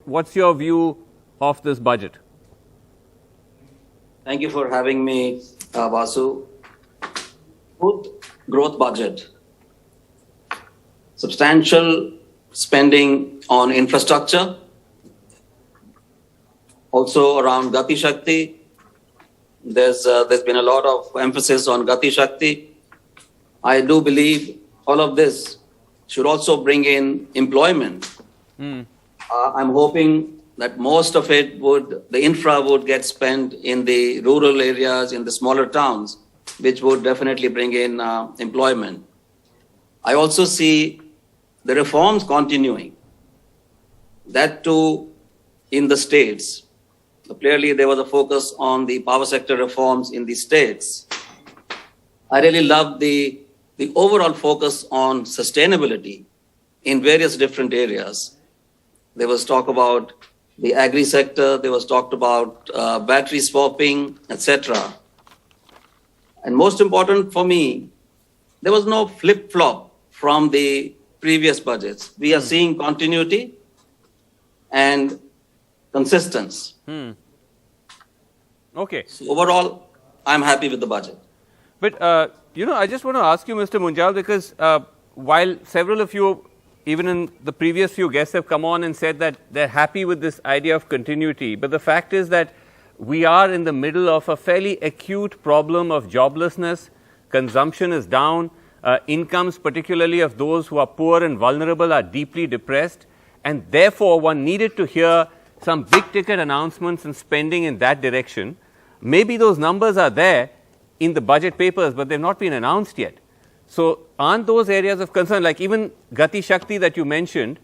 what's your view of this budget? Thank you for having me, Vasu. Good growth budget. Substantial spending on infrastructure. Also around Gati Shakti. There's been a lot of emphasis on Gati Shakti. I do believe all of this should also bring in employment. I'm hoping that most of it the infra would get spent in the rural areas, in the smaller towns, which would definitely bring in employment. I also see the reforms continuing. That too in the states. Clearly, there was a focus on the power sector reforms in the states. I really love the overall focus on sustainability in various different areas. There was talk about the agri sector, there was talked about battery swapping, etc. And most important for me, there was no flip-flop from the previous budgets. We are seeing continuity and consistency. Okay. So overall, I'm happy with the budget. But, I just want to ask you, Mr. Munjal, because while several of you, even in the previous few guests, have come on and said that they're happy with this idea of continuity, but the fact is that we are in the middle of a fairly acute problem of joblessness. Consumption is down. Incomes, particularly of those who are poor and vulnerable, are deeply depressed. And therefore, one needed to hear some big-ticket announcements and spending in that direction. Maybe those numbers are there in the budget papers, but they've not been announced yet. So aren't those areas of concern, like even Gati Shakti that you mentioned,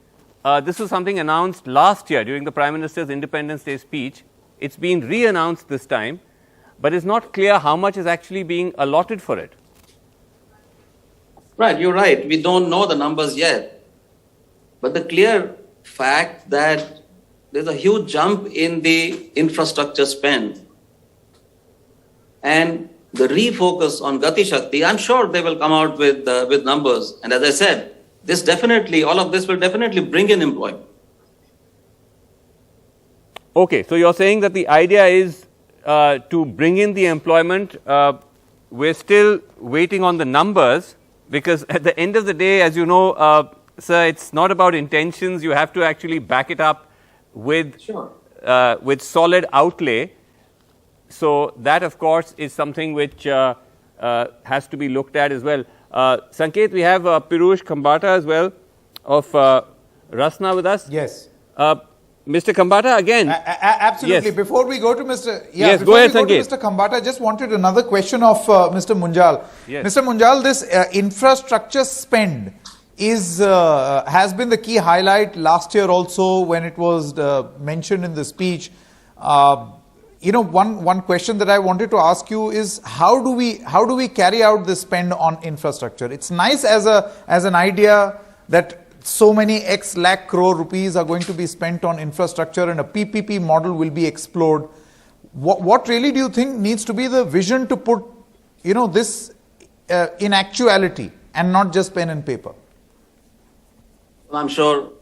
this was something announced last year during the Prime Minister's Independence Day speech. It's been re-announced this time, but it's not clear how much is actually being allotted for it. Right, you're right. We don't know the numbers yet. But the clear fact that there's a huge jump in the infrastructure spend and the refocus on Gati Shakti, I'm sure they will come out with numbers. And as I said, all of this will definitely bring in employment. Okay, so you're saying that the idea is to bring in the employment. We're still waiting on the numbers, because at the end of the day, as you know, sir, it's not about intentions. You have to actually back it up with solid outlay. So that, of course, is something which has to be looked at as well. Sanket, we have Pirush Khambata as well of Rasna with us. Yes. Mr. Khambata, again. Absolutely. Yes. Before we go to Mr. Yes, go ahead, Sanket. Mr. Khambata, I just wanted another question of Mr. Munjal. Yes. Mr. Munjal, this infrastructure spend has been the key highlight last year also when it was mentioned in the speech. One question that I wanted to ask you is how do we carry out this spend on infrastructure? It's nice as an idea that so many X lakh crore rupees are going to be spent on infrastructure and a PPP model will be explored. What really do you think needs to be the vision to put this in actuality and not just pen and paper? I'm sure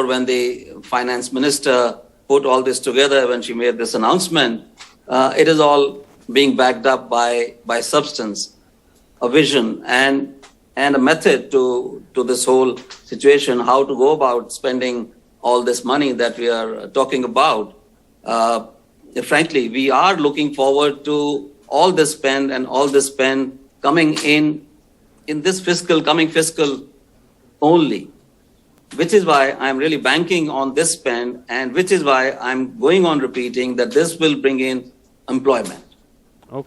when the finance minister put all this together, when she made this announcement, it is all being backed up by substance, a vision and a method to this whole situation, how to go about spending all this money that we are talking about. Frankly, we are looking forward to all this spend and all this spend coming in this coming fiscal only, which is why I'm really banking on this spend, and which is why I'm going on repeating that this will bring in employment. Okay.